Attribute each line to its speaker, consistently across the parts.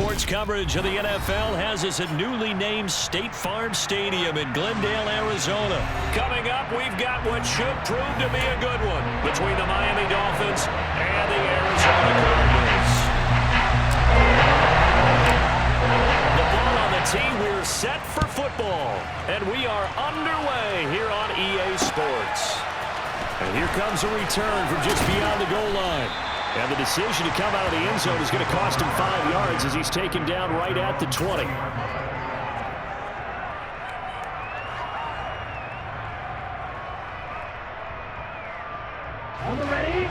Speaker 1: Sports coverage of the NFL has us at newly named State Farm Stadium in Glendale, Arizona. Coming up, we've got what should prove to be a good one between the Miami Dolphins and the Arizona Cardinals. The ball on the tee, we're set for football. And we are underway here on EA Sports. And here comes a return from just beyond the goal line. And the decision to come out of the end zone is going to cost him 5 yards as he's taken down right at the 20.
Speaker 2: On the ready?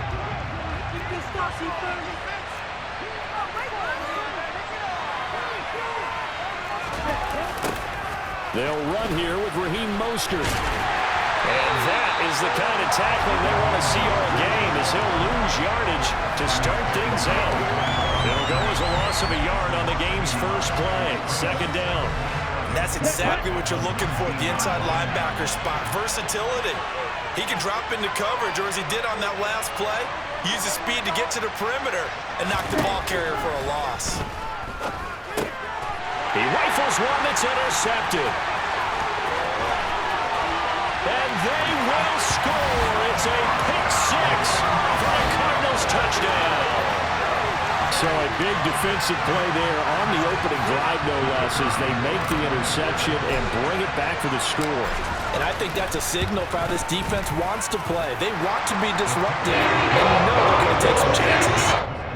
Speaker 1: They'll run here with Raheem Mostert. And that is the kind of tackling they want to see all game as he'll lose yardage to start things out. It'll go as a loss of a yard on the game's first play. Second down.
Speaker 3: And that's exactly what you're looking for at the inside linebacker spot. Versatility. He can drop into coverage, or as he did on that last play, use his speed to get to the perimeter and knock the ball carrier for a loss.
Speaker 1: He rifles one that's intercepted. And they will score. It's a pick six for a Cardinals touchdown. So a big defensive play there on the opening drive, no less, as they make the interception and bring it back for the score.
Speaker 3: And I think that's a signal for how this defense wants to play. They want to be disruptive, and you know they're going to take some chances.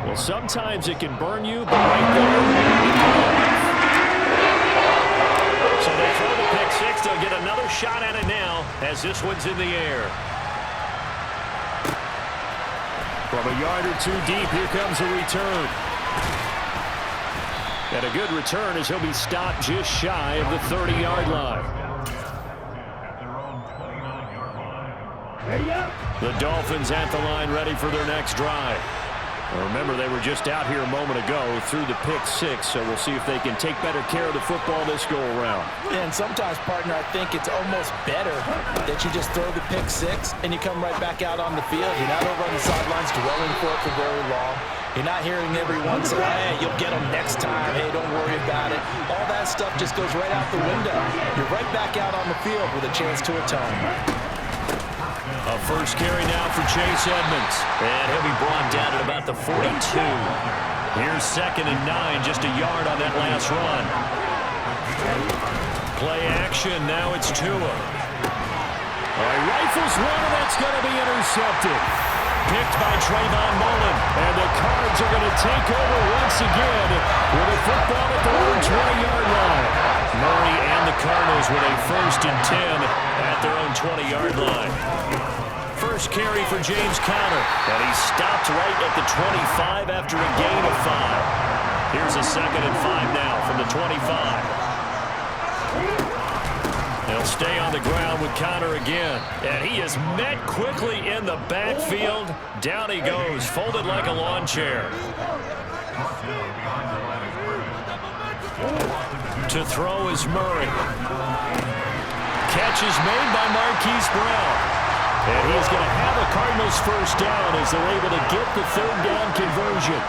Speaker 1: Well, sometimes it can burn you, but right there, so they throw the pick six. They'll get another shot at it now as this one's in the air. From a yard or two deep, here comes a return. And a good return as he'll be stopped just shy of the 30-yard line. The Dolphins at the line ready for their next drive. Remember, they were just out here a moment ago through the pick six, so we'll see if they can take better care of the football this go-around.
Speaker 3: And sometimes, partner, I think it's almost better that you just throw the pick six and you come right back out on the field. You're not over on the sidelines dwelling for it for very long. You're not hearing everyone say, hey, you'll get them next time. Hey, don't worry about it. All that stuff just goes right out the window. You're right back out on the field with a chance to atone.
Speaker 1: A first carry now for Chase Edmonds. And he'll be brought down at about the 42. Here's 2nd and 9, just a yard on that last run. Play action, now it's Tua. Rifles one, and that's going to be intercepted. Picked by Trayvon Mullen. And the Cards are going to take over once again with a football at their own 20-yard line. Murray and the Cardinals with a 1st and 10 at their own 20-yard line. First carry for James Conner, and he's stopped right at the 25 after a gain of 5. Here's a 2nd and 5 now from the 25. He'll stay on the ground with Conner again, and he is met quickly in the backfield. Down he goes, folded like a lawn chair. To throw is Murray. Catch is made by Marquise Brown. And he is going to have a Cardinals first down as they're able to get the 3rd down conversion.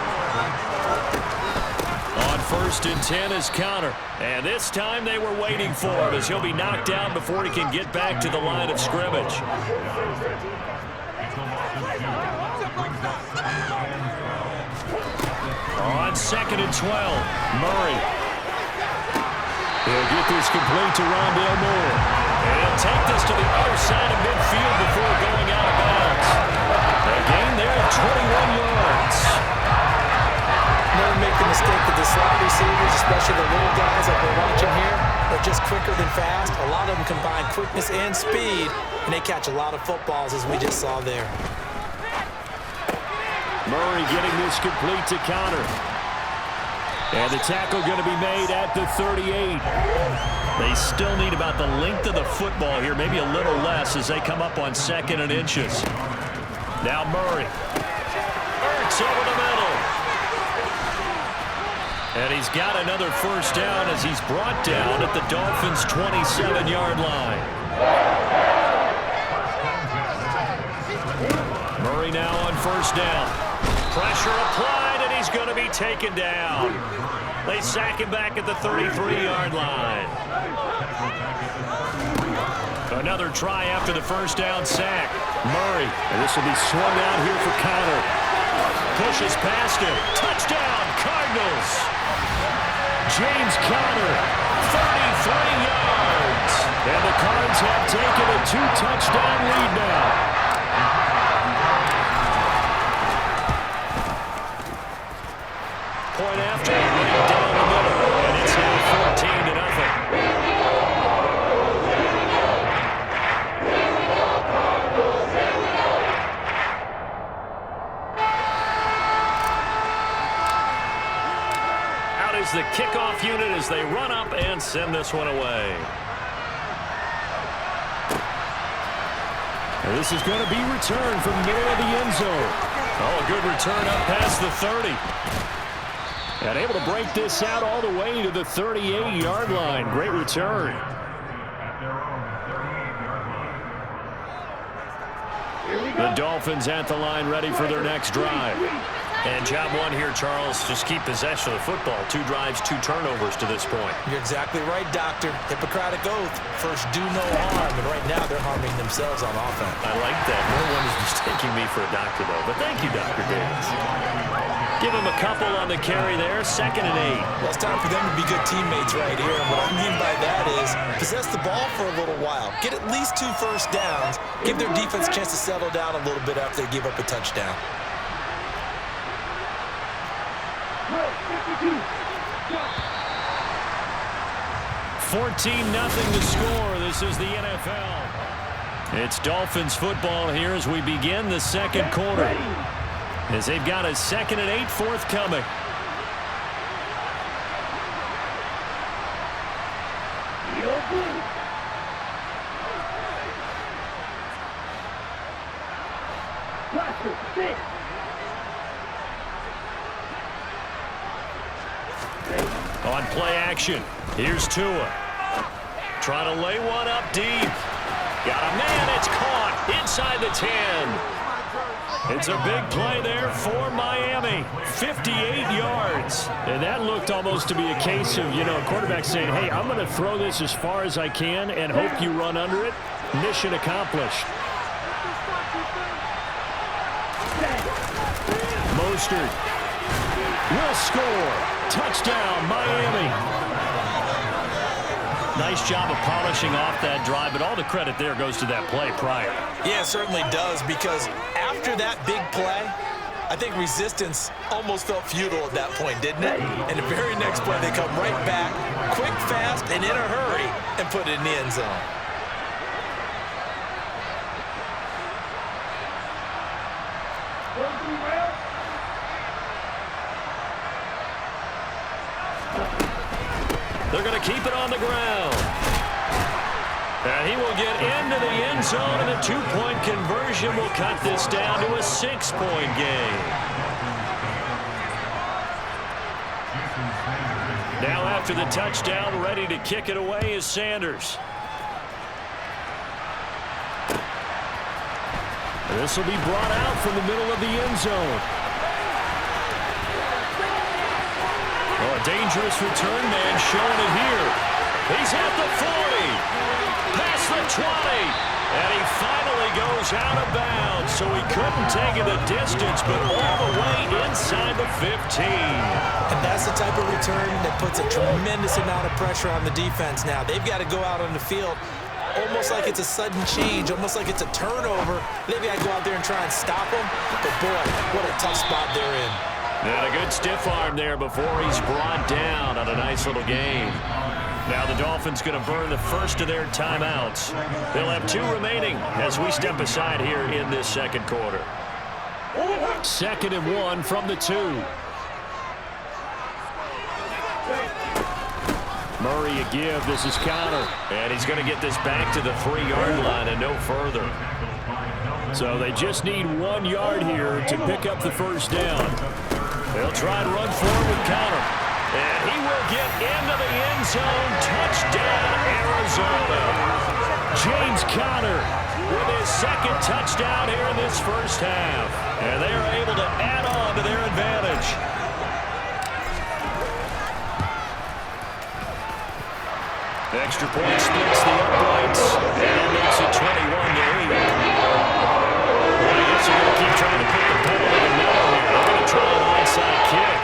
Speaker 1: On 1st and 10 is Conner. And this time they were waiting for him as he'll be knocked down before he can get back to the line of scrimmage. On 2nd and 12, Murray. He'll get this complete to Rondale Moore. And he'll take this to the other side of midfield before going out of bounds. A gain there of 21 yards.
Speaker 3: Never make the mistake that the slot receivers, especially the little guys that we're watching here, are just quicker than fast. A lot of them combine quickness and speed, and they catch a lot of footballs, as we just saw there.
Speaker 1: Murray getting this complete to Conner. And the tackle going to be made at the 38. They still need about the length of the football here, maybe a little less as they come up on 2nd and inches. Now Murray. Ertz over the middle. And he's got another first down as he's brought down at the Dolphins' 27-yard line. Murray now on first down. Pressure applied, and he's going to be taken down. They sack him back at the 33-yard line. Another try after the first down sack. Murray, and this will be swung out here for Connor. Pushes past him. Touchdown, Cardinals. James Conner, 33 yards. And the Cards have taken a 2-touchdown lead now. Point after, right down the middle, and it's now 14-0. Out is the kickoff unit as they run up and send this one away. And this is going to be returned from the middle of the end zone. Oh, a good return up past the 30. And able to break this out all the way to the 38-yard line. Great return. The Dolphins at the line ready for their next drive. And job one here, Charles, just keep possession of the football. 2 drives, 2 turnovers to this point.
Speaker 3: You're exactly right, Doctor. Hippocratic oath. First, do no harm. And right now, they're harming themselves on offense.
Speaker 1: I like that. No one is mistaking me for a doctor, though. But thank you, Dr. Davis. Give him a couple on the carry there. 2nd and 8.
Speaker 3: Well, it's time for them to be good teammates right here. And what I mean by that is possess the ball for a little while. Get at least 2 first downs. Give their defense a chance to settle down a little bit after they give up a touchdown.
Speaker 1: 14-0 to score. This is the NFL. It's Dolphins football here as we begin the second quarter. As they've got a 2nd and 8 forthcoming. On play action, here's Tua. Trying to lay one up deep. Got a man, it's caught inside the 10. It's a big play there for Miami. 58 yards. And that looked almost to be a case of, a quarterback saying, hey, I'm going to throw this as far as I can and hope you run under it. Mission accomplished. Mostert will score. Touchdown, Miami. Nice job of polishing off that drive, but all the credit there goes to that play prior.
Speaker 3: Yeah, it certainly does, because after that big play, I think resistance almost felt futile at that point, didn't it? And the very next play, they come right back, quick, fast, and in a hurry, and put it in the end zone.
Speaker 1: They're going to keep it on the ground. And he will get into the end zone, and a 2-point conversion will cut this down to a 6-point game. Now after the touchdown, ready to kick it away is Sanders. This will be brought out from the middle of the end zone. Oh, a dangerous return man showing it here. He's at the 40, past the 20, and he finally goes out of bounds. So he couldn't take it the distance, but all the way inside the 15.
Speaker 3: And that's the type of return that puts a tremendous amount of pressure on the defense now. They've got to go out on the field almost like it's a sudden change, almost like it's a turnover. They've got to go out there and try and stop them. But, boy, what a tough spot they're in.
Speaker 1: And a good stiff arm there before he's brought down on a nice little gain. Now the Dolphins going to burn the first of their timeouts. They'll have 2 remaining as we step aside here in this second quarter. 2nd and 1 from the 2. Murray a give. This is Connor. And he's going to get this back to the 3-yard line and no further. So they just need 1 yard here to pick up the first down. They'll try and run forward with Connor. And he will get into the end zone. Touchdown, Arizona. James Conner with his 2nd touchdown here in this first half. And they are able to add on to their advantage. Extra point splits the uprights, and that makes it 21-8. Well, I guess they're going to keep trying to put the pedal to the metal here. They're going to try an onside kick.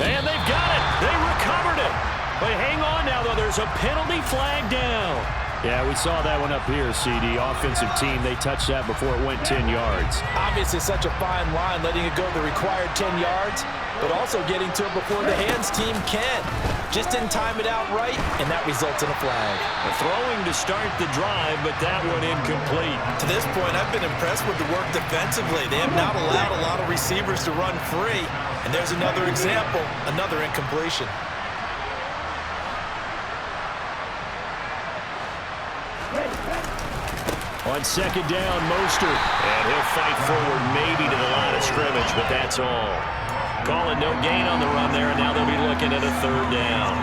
Speaker 1: And they've got it. They recovered it. But hang on now, though. There's a penalty flag down. Yeah, we saw that one up here, CD. Offensive team, they touched that before it went 10 yards.
Speaker 3: Obviously, such a fine line, letting it go the required 10 yards, but also getting to it before the hands team can. Just didn't time it out right, and that results in a flag.
Speaker 1: A throwing to start the drive, but that one incomplete.
Speaker 3: To this point, I've been impressed with the work defensively. They have not allowed a lot of receivers to run free, and there's another example, another incompletion.
Speaker 1: On second down, Mostert. And he'll fight forward maybe to the line of scrimmage, but that's all. Calling no gain on the run there, and now they'll be looking at a third down.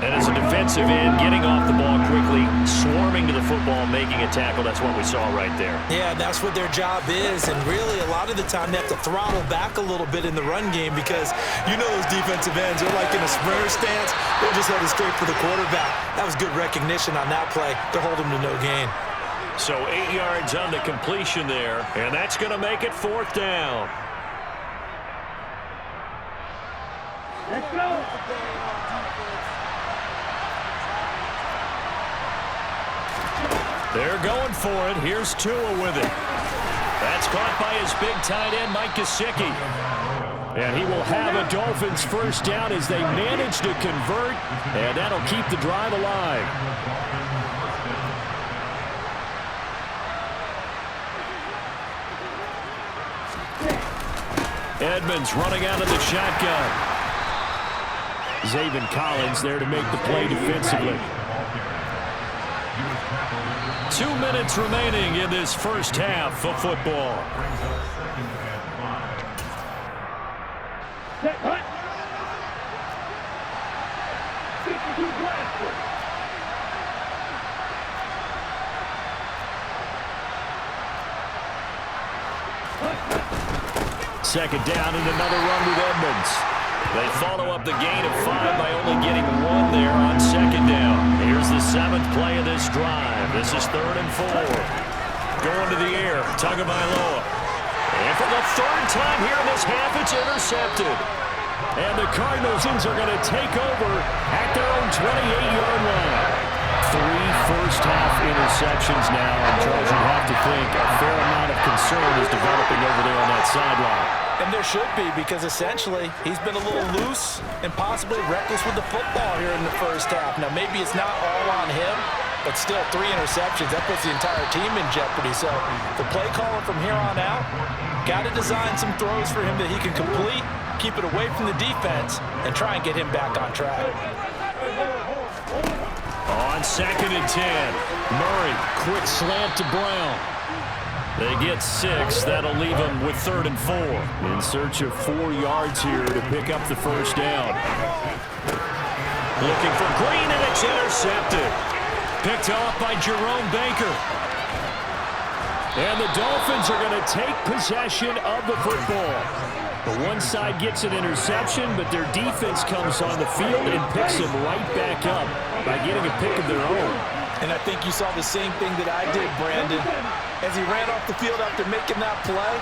Speaker 1: And as a defensive end, getting off the ball quickly, swarming to the football, making a tackle, that's what we saw right there.
Speaker 3: Yeah, that's what their job is, and really a lot of the time they have to throttle back a little bit in the run game because you know those defensive ends, they're like in a sprinter stance, they're just headed straight for the quarterback. That was good recognition on that play. They're holding to no gain.
Speaker 1: So 8 yards on the completion there, and that's going to make it fourth down.
Speaker 2: Let's go.
Speaker 1: They're going for it. Here's Tua with it. That's caught by his big tight end, Mike Gesicki. And he will have a Dolphins first down as they manage to convert, and that'll keep the drive alive. Edmonds running out of the shotgun. Zaven Collins there to make the play defensively. 2 minutes remaining in this first half of football.
Speaker 2: Set, hut. 52 blaster.
Speaker 1: Second down and another run with Edmonds. They follow up the gain of 5 by only getting 1 there on second down. Here's the 7th play of this drive. This is 3rd and 4. Going to the air, Tagovailoa. And for the 3rd time here in this half, it's intercepted. And the Cardinals are going to take over at their own 28-yard line. 3 first-half interceptions now, and Charles, you have to think a fair amount of concern is developing over there on that sideline.
Speaker 3: And there should be, because essentially he's been a little loose and possibly reckless with the football here in the first half. Now, maybe it's not all on him, but still 3 interceptions. That puts the entire team in jeopardy. So the play caller from here on out got to design some throws for him that he can complete, keep it away from the defense, and try and get him back on track.
Speaker 1: On 2nd and 10, Murray, quick slant to Brown. They get 6. That'll leave them with 3rd and 4. In search of 4 yards here to pick up the first down. Looking for Green, and it's intercepted. Picked off by Jerome Baker. And the Dolphins are going to take possession of the football. The one side gets an interception, but their defense comes on the field and picks them right back up by getting a pick of their own.
Speaker 3: And I think you saw the same thing that I did, Brandon. As he ran off the field after making that play,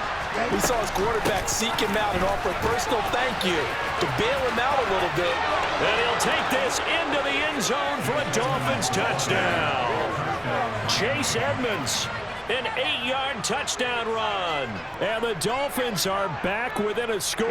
Speaker 3: we saw his quarterback seek him out and offer a personal thank you to bail him out a little bit.
Speaker 1: And he'll take this into the end zone for a Dolphins touchdown. Chase Edmonds, an 8-yard touchdown run. And the Dolphins are back within a score.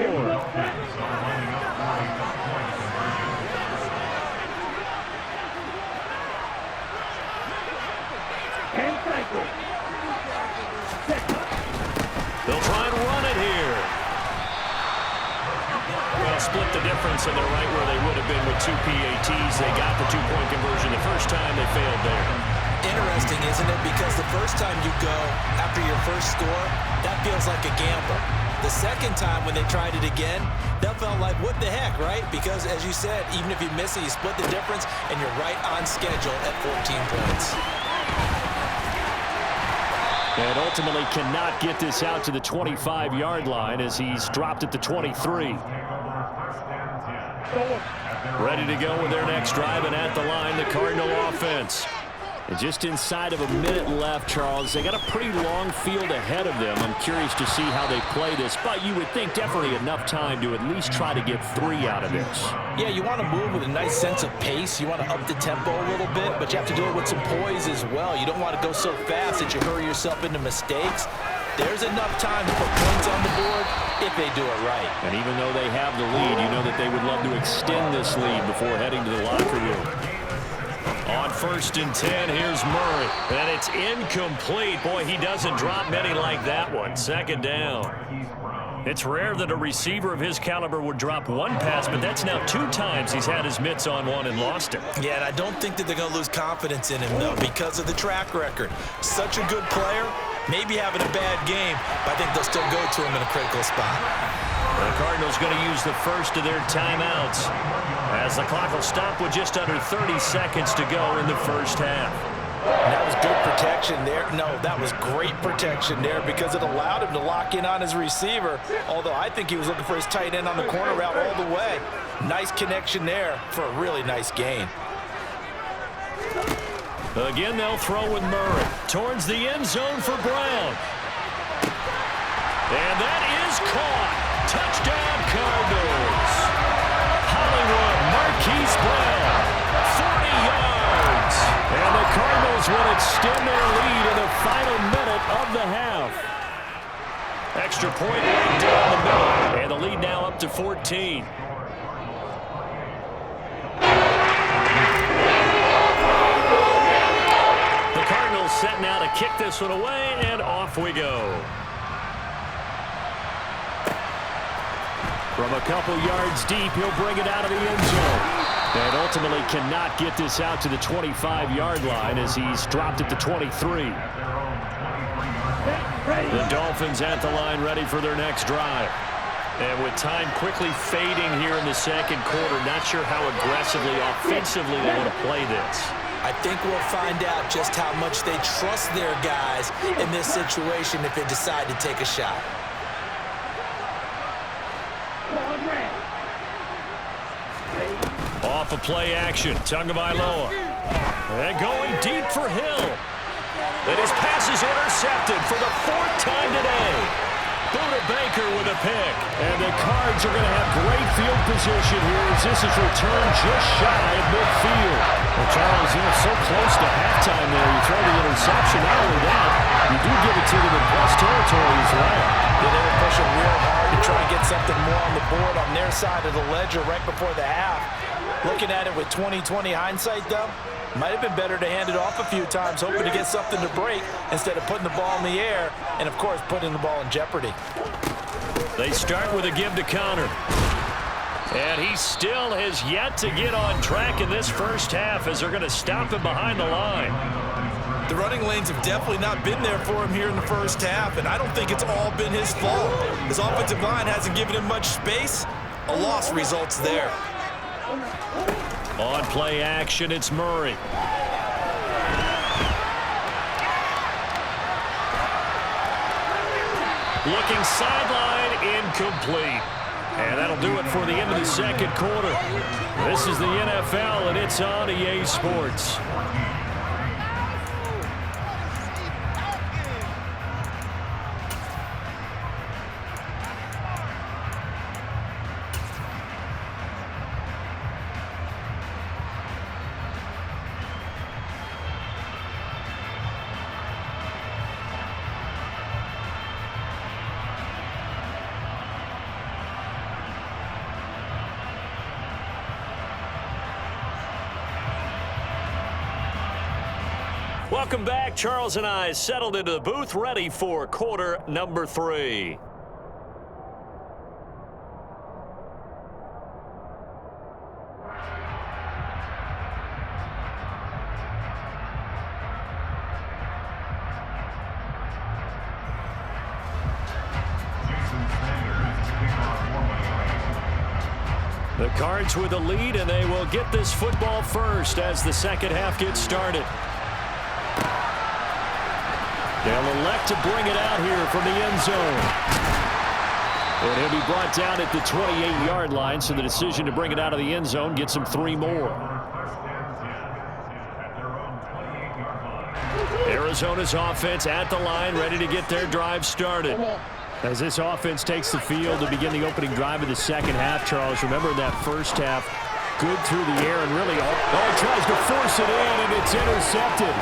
Speaker 1: They'll try and run it here. Well, split the difference, and they're right where they would have been with 2 PATs. They got the 2-point conversion the first time. They failed there.
Speaker 3: Interesting, isn't it? Because the first time you go after your first score, that feels like a gamble. The second time when they tried it again, that felt like, what the heck, right? Because, as you said, even if you miss it, you split the difference, and you're right on schedule at 14 points.
Speaker 1: And ultimately cannot get this out to the 25-yard line as he's dropped at the 23. Ready to go with their next drive, and at the line, the Cardinal offense. And just inside of a minute left, Charles. They got a pretty long field ahead of them. I'm curious to see how they play this, but you would think definitely enough time to at least try to get 3 out of this.
Speaker 3: Yeah, you want to move with a nice sense of pace. You want to up the tempo a little bit, but you have to do it with some poise as well. You don't want to go so fast that you hurry yourself into mistakes. There's enough time to put points on the board if they do it right.
Speaker 1: And even though they have the lead, you know that they would love to extend this lead before heading to the locker room. On 1st and 10, here's Murray. And it's incomplete. Boy, he doesn't drop many like that one. 2nd down. It's rare that a receiver of his caliber would drop one pass, but that's now 2 times he's had his mitts on one and lost it.
Speaker 3: Yeah, and I don't think that they're going to lose confidence in him, though, because of the track record. Such a good player, maybe having a bad game, but I think they'll still go to him in a critical spot.
Speaker 1: The Cardinals going to use the first of their timeouts as the clock will stop with just under 30 seconds to go in the first half.
Speaker 3: And that was good protection there. No, that was great protection there because it allowed him to lock in on his receiver, although I think he was looking for his tight end on the corner route all the way. Nice connection there for a really nice gain.
Speaker 1: Again, they'll throw with Murray towards the end zone for Brown. And that is caught. Touchdown, Cardinals. Hollywood, Marquise Brown, 40 yards. And the Cardinals will extend their lead in the final minute of the half. Extra point right down the middle. And the lead now up to 14. The Cardinals set now to kick this one away, and off we go. From a couple yards deep, he'll bring it out of the end zone. And ultimately cannot get this out to the 25-yard line as he's dropped at the 23. The Dolphins at the line ready for their next drive. And with time quickly fading here in the second quarter, not sure how aggressively, offensively they want to play this.
Speaker 3: I think we'll find out just how much they trust their guys in this situation if they decide to take a shot.
Speaker 1: Off a play action, Tagovailoa. And going deep for Hill. And his pass is intercepted for the 4th time today. Buda Baker with a pick. And the Cards are going to have great field position here as this is returned just shy of midfield. Well, Charles, so close to halftime there. You throw the interception. Not only that, you do give it to them in plus territory as well.
Speaker 3: Yeah, they were pushing real hard to try to get something more on the board on their side of the ledger right before the half. Looking at it with 20/20 hindsight, though, might have been better to hand it off a few times, hoping to get something to break instead of putting the ball in the air and, of course, putting the ball in jeopardy.
Speaker 1: They start with a give to Connor. And he still has yet to get on track in this first half as they're going to stop him behind the line.
Speaker 3: The running lanes have definitely not been there for him here in the first half, and I don't think it's all been his fault. His offensive line hasn't given him much space. A loss results there.
Speaker 1: On play action, it's Murray. Looking sideline, incomplete. And that'll do it for the end of the second quarter. This is the NFL, and it's on EA Sports. Welcome back. Charles and I settled into the booth, ready for quarter number 3. The Cards with the lead, and they will get this football first as the second half gets started. They'll elect to bring it out here from the end zone. And he'll be brought down at the 28-yard line, so the decision to bring it out of the end zone gets him 3 more. Arizona's offense at the line, ready to get their drive started. As this offense takes the field to begin the opening drive of the second half, Charles, remember that first half, good through the air and really tries to force it in, and it's intercepted.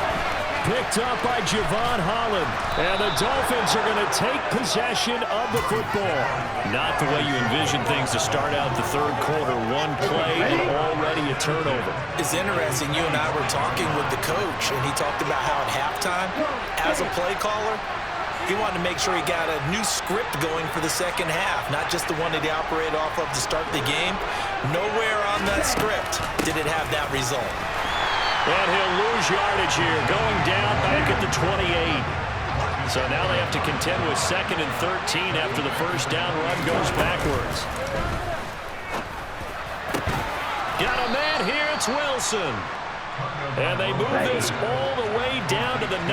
Speaker 1: Picked up by Javon Holland. And the Dolphins are going to take possession of the football. Not the way you envision things to start out the third quarter. One play and already a turnover.
Speaker 3: It's interesting. You and I were talking with the coach, and he talked about how at halftime, as a play caller, he wanted to make sure he got a new script going for the second half, not just the one that he operated off of to start the game. Nowhere on that script did it have that result.
Speaker 1: And he'll lose yardage here, going down back at the 28. So now they have to contend with 2nd and 13 after the first down run goes backwards. Got a man here, it's Wilson. And they move this all the way down to the 9.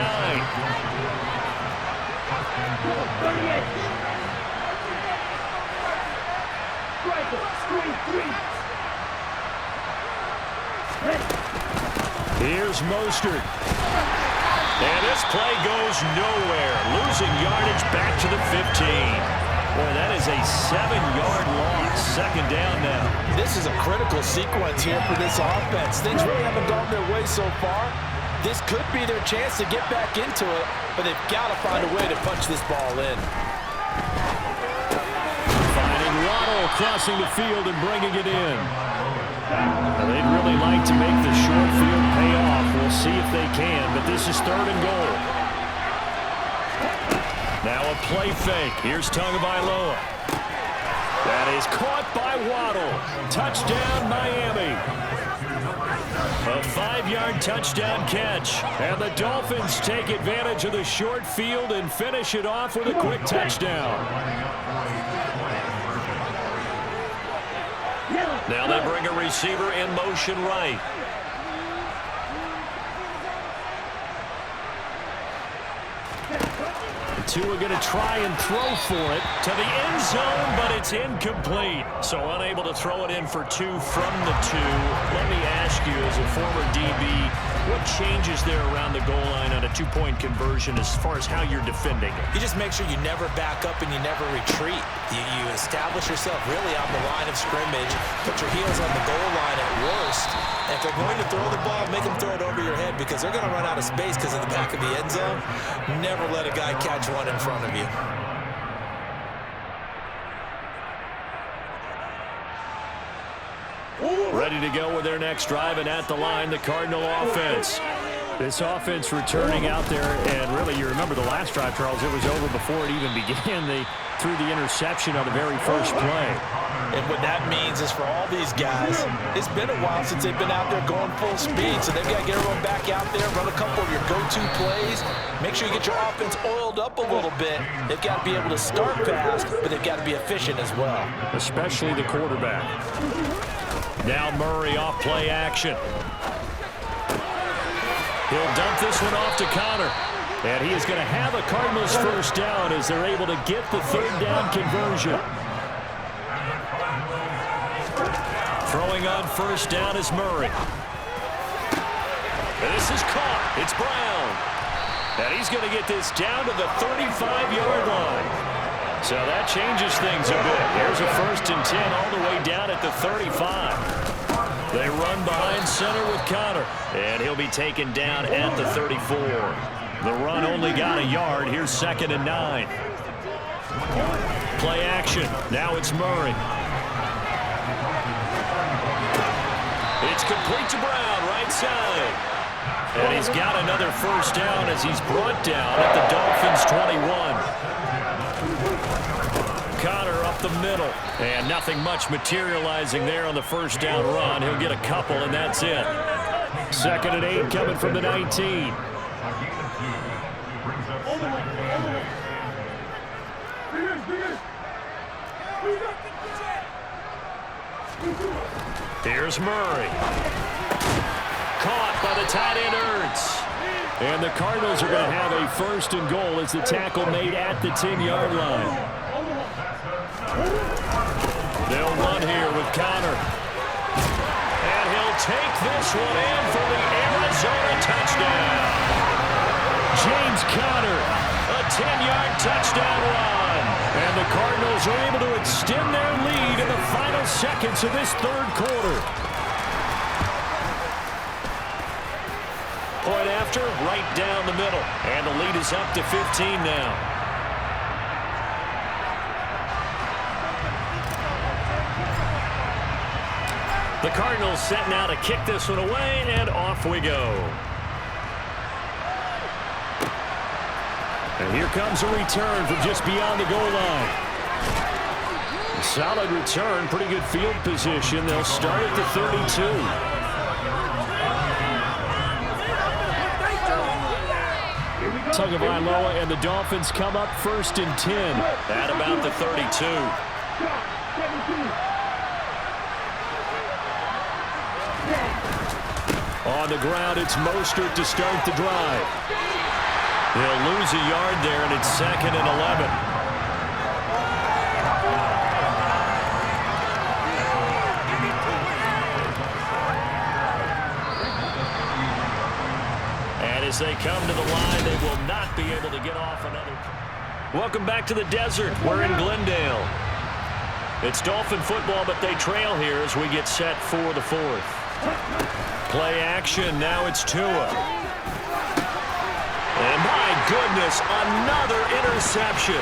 Speaker 2: 38.
Speaker 1: Here's Mostert. And this play goes nowhere. Losing yardage back to the 15. Boy, that is a 7-yard loss. Second down now.
Speaker 3: This is a critical sequence here for this offense. Things really haven't gone their way so far. This could be their chance to get back into it, but they've got to find a way to punch this ball in.
Speaker 1: Finding Waddle crossing the field and bringing it in. Now, they'd really like to make the short field pay off. We'll see if they can, but this is 3rd and goal. Now a play fake. Here's Tagovailoa. That is caught by Waddle. Touchdown, Miami. A 5-yard touchdown catch. And the Dolphins take advantage of the short field and finish it off with a quick touchdown. Now they bring a receiver in motion right. The two are going to try and throw for it to the end zone, but it's incomplete. So unable to throw it in for 2 from the 2. Let me ask you, as a former DB, what changes there around the goal line on a 2-point conversion as far as how you're defending it?
Speaker 3: You just make sure you never back up and you never retreat. You establish yourself really on the line of scrimmage, put your heels on the goal line at worst. And if they're going to throw the ball, make them throw it over your head because they're going to run out of space because of the back of the end zone. Never let a guy catch one in front of you.
Speaker 1: Ready to go with their next drive, and at the line, the Cardinal offense. This offense returning out there, and really, you remember the last drive, Charles, it was over before it even began. They threw the interception on the very first play.
Speaker 3: And what that means is for all these guys, it's been a while since they've been out there going full speed, so they've got to get everyone back out there, run a couple of your go-to plays, make sure you get your offense oiled up a little bit. They've got to be able to start fast, but they've got to be efficient as well.
Speaker 1: Especially the quarterback. Now Murray off play action. He'll dump this one off to Connor. And he is going to have a Cardinals first down as they're able to get the 3rd down conversion. Throwing on first down is Murray. This is caught. It's Brown. And he's going to get this down to the 35-yard line. So that changes things a bit. Here's a 1st and 10 all the way down at the 35. They run behind center with Connor. And he'll be taken down at the 34. The run only got a yard. Here's 2nd and 9. Play action. Now it's Murray. It's complete to Brown, right side. And he's got another first down as he's brought down at the Dolphins' 21. Connor up the middle. And nothing much materializing there on the first down run. He'll get a couple, and that's it. 2nd and 8 coming from the 19. Here's Murray. Caught by the tight end Ertz. And the Cardinals are going to have a 1st and goal as the tackle made at the 10-yard line. They'll run here with Conner. And he'll take this one in for the Arizona touchdown. James Conner, a 10-yard touchdown run. And the Cardinals are able to extend their lead in the final seconds of this third quarter. Point after, right down the middle. And the lead is up to 15 now. The Cardinals set now to kick this one away, and off we go. And here comes a return from just beyond the goal line. A solid return, pretty good field position. They'll start at the 32. Tagovailoa and the Dolphins come up 1st and 10 at about the 32. On the ground, it's Mostert to start the drive. They'll lose a yard there, and it's 2nd and 11. And as they come to the line, they will not be able to get off another. Welcome back to the desert. We're in Glendale. It's Dolphin football, but they trail here as we get set for the 4th. Play action, now it's Tua. And my goodness, another interception.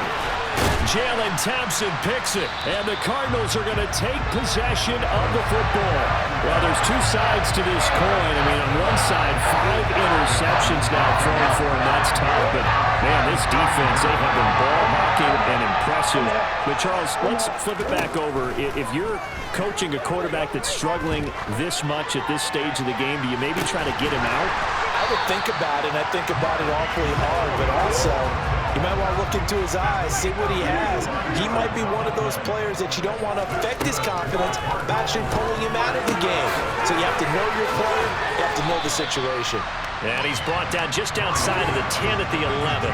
Speaker 1: Jalen Thompson picks it, and the Cardinals are going to take possession of the football. Well, there's two sides to this coin. I mean, on one side, 5 interceptions now thrown for him. That's tough, but man, this defense, they have been ball hawking and impressive. But Charles, let's flip it back over. If you're coaching a quarterback that's struggling this much at this stage of the game, do you maybe try to get him out?
Speaker 3: I would think about it, and I think about it awfully hard, but also you might want to look into his eyes, see what he has. He might be one of those players that you don't want to affect his confidence by actually pulling him out of the game. So you have to know your player, you have to know the situation.
Speaker 1: And he's brought down just outside of the 10 at the 11.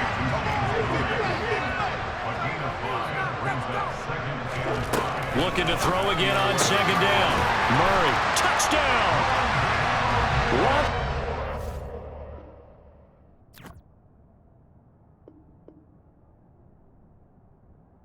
Speaker 1: Looking to throw again on 2nd down. Murray, touchdown!